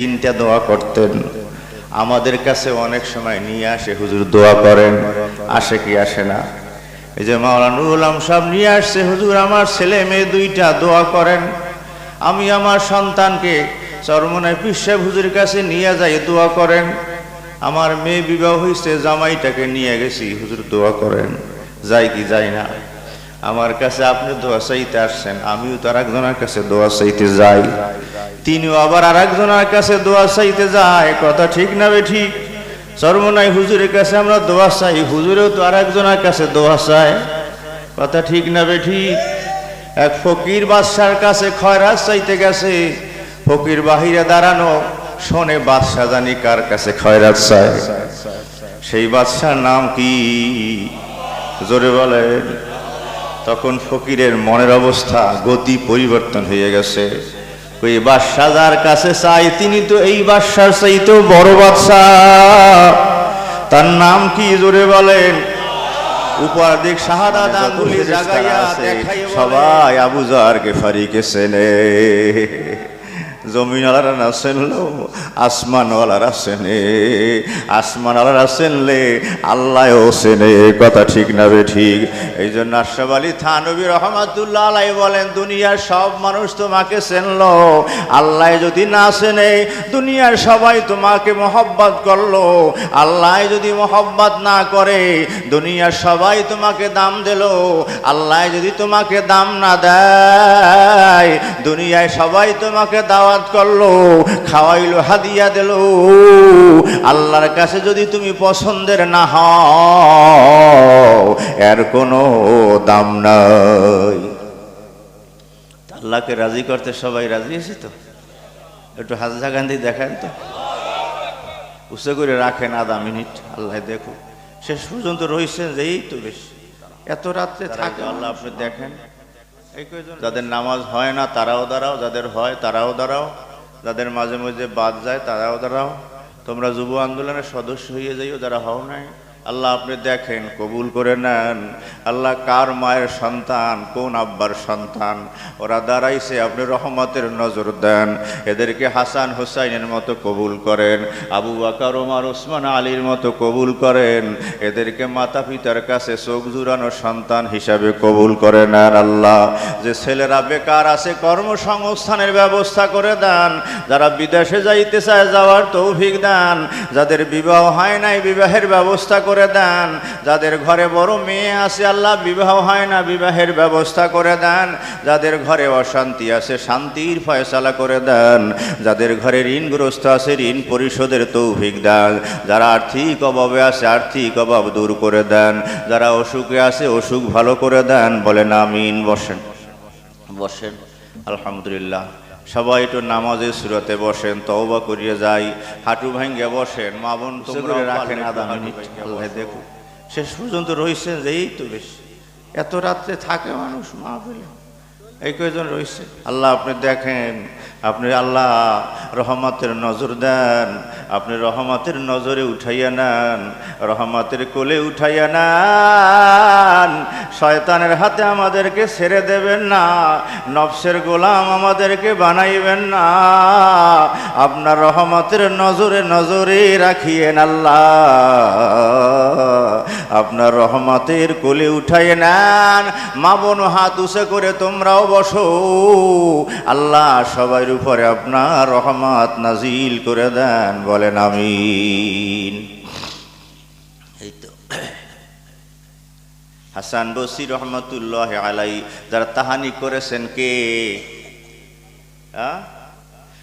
তিনটা দোয়া করতেন। আমাদের কাছে অনেক সময় নিয়ে আসে, হুজুর দোয়া করেন, আসে কি আসে না? এই যে মাওলানা নুরুল আলম সাহেব নিয়ে আসছে, হুজুর আমার ছেলে মেয়ে দুইটা দোয়া করেন, আমি আমার সন্তানকে চরমনায় পীর সাহেব হুজুরের কাছে নিয়ে যাই, দোয়া করেন। আমার মেয়ে বিবাহ হয়েছে, জামাইটাকে নিয়ে গেছি, হুজুর দোয়া করেন। যাই কি যাই না? আমার কাছে আপনি দোয়া চাইতে আসছেন, আমিও তো আরেকজনের কাছে দোয়া চাইতে যাই, তিনিও আবার আরেকজনের কাছে দোয়া চাইতে যায়। কথা ঠিক না বে ঠিক? চরমনাই হুজুরের কাছে আমরা দোয়া চাই, হুজুরেও তো আরেকজনের কাছে দোয়া চায়। কথা ঠিক না বে ঠিক? এক ফকির বাদশার কাছে খয়রাত চাইতে গেছে, ফকির বাহিরে দাঁড়ানো, শোনে বাদশা জানি কার কাছে খয়রাত চায়। সেই বাদশার নাম কি? জোরে বলেন। তখন ফকিরের মনের অবস্থা, গতি পরিবর্তন হয়ে গেছে। ওই বাদশা যার কাছে চাই, তিনি তো এই বাদশার চাইতেও বড় বাদশা। তার নাম কি? জোরে বলেন। উপর দিক শাহাদাত আঙ্গুলি জাগাইয়া দেখাই, সবাই আবু যর গিফারিকে চেনে। জমিনওয়ালারা না চেনলো, আসমানওয়ালারা চেনে, আসমানওয়ালারা চেনলে আল্লাহও চেনে। কথা ঠিক না বে ঠিক? এই জন্য আশরাফ আলী থানভী রহমাতুল্লাহ আলাইহি বলেন, দুনিয়ার সব মানুষ তোমাকে চেনলো, আল্লাহ যদি না চেনে, দুনিয়ার সবাই তোমাকে মহব্বত করলো, আল্লাহ যদি মহব্বত না করে, দুনিয়ার সবাই তোমাকে দাম দিল, আল্লাহ যদি তোমাকে দাম না দেয়, দুনিয়ায় সবাই তোমাকে দাওয়াত করলো, খাওয়াইলো, হাদিয়া দিল, আল্লাহর কাছে যদি তুমি পছন্দের না হও, এর কোনো দাম নাই। আল্লাহকে রাজি করতে সবাই রাজি আছে তো? একটু হাজরা গান্ধী দেখেন তো, উৎসে করে রাখেন আধা মিনিট, আল্লাহ দেখো। শেষ পর্যন্ত রয়েছেন যে এই তো বেশ, এত রাত্রে থাকে আল্লাহ আপনি দেখেন। যাদের নামাজ হয় না তারাও দাঁড়াও, যাদের হয় তারাও দাঁড়াও, যাদের মাঝে মাঝে বাদ যায় তারাও দাঁড়াও। তোমরা যুব আন্দোলনের সদস্য হয়ে যাইও যারা হও নাই। আল্লাহ আপনি দেখেন, কবুল করে নেন। আল্লাহ কার মায়ের সন্তান, কোন আব্বার সন্তান, ওরা দাঁড়াইছে, আপনি রহমতের নজর দেন। এদেরকে হাসান হুসাইনের মতো কবুল করেন, আবু বকর ওমর ওসমান আলীর মতো কবুল করেন। এদেরকে মাতা পিতার কাছে চোখ জুড়ানো সন্তান হিসাবে কবুল করে নেন। আল্লাহ যে ছেলেরা বেকার আছে, কর্মসংস্থানের ব্যবস্থা করে দেন। যারা বিদেশে যাইতে চায়, যাওয়ার তৌফিক দেন। যাদের বিবাহ হয় নাই, বিবাহের ব্যবস্থা করে দেন। যাদের ঘরে বড় মেয়ে আছে, আল্লাহ বিবাহ হয় না, বিবাহের ব্যবস্থা করে দেন। যাদের ঘরে অশান্তি আছে, শান্তির ফয়সালা করে দেন। যাদের ঘরে ঋণগ্রস্ত আছে, ঋণ পরিশোধের তৌফিক দেন। যারা আর্থিক অভাবে আছে, আর্থিক অভাব দূর করে দেন। যারা অসুখে আছে, অসুখ ভালো করে দেন। বলেন আমিন। বসেন বসেন। আলহামদুলিল্লাহ। সবাই একটু নামাজের সুরাতে বসেন, তওবা করিয়ে যাই, হাঁটু ভাঙ্গে বসেন। মা বোন তোমরা রাখেন আধা মিনিট, আল্লাহ দেখো। শেষ পর্যন্ত রয়েছেন যে এই তো বেশ, এত রাত্রে থাকে মানুষ মা বলে, এই কয়জন রয়েছে। আল্লাহ আপনি দেখেন, আপনি আল্লাহ রহমতের নজর দেন, আপনি রহমতের নজরে উঠাইয়া নেন, রহমতের কোলে উঠাইয়া নেন। শয়তানের হাতে আমাদেরকে ছেড়ে দেবেন না, নফসের গোলাম আমাদেরকে বানাইবেন না। আপনার রহমতের নজরে নজরে রাখিয়েন আল্লাহ, আপনার রহমতের কোলে উঠাইয়া নেন। মা বোন হাত উঁচু করে তোমরাও বসো। আল্লাহ সবার উপরে আপনার রহমত নাজিল করে দেন। বলেন আমিন। এই তো হাসান বসরি রহমতুল্লাহ আলাইহি যারা তাহানি করেছেন, কে?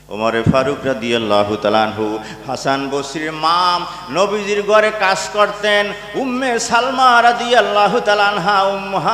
ওমর ফারুক রাদিয়াল্লাহু তাআলা আনহু। হাসান বসরির মা নবীজির ঘরে কাজ করতেন, উম্মে সালমা রাদিয়াল্লাহু তাআলা আনহা, উম্মাহ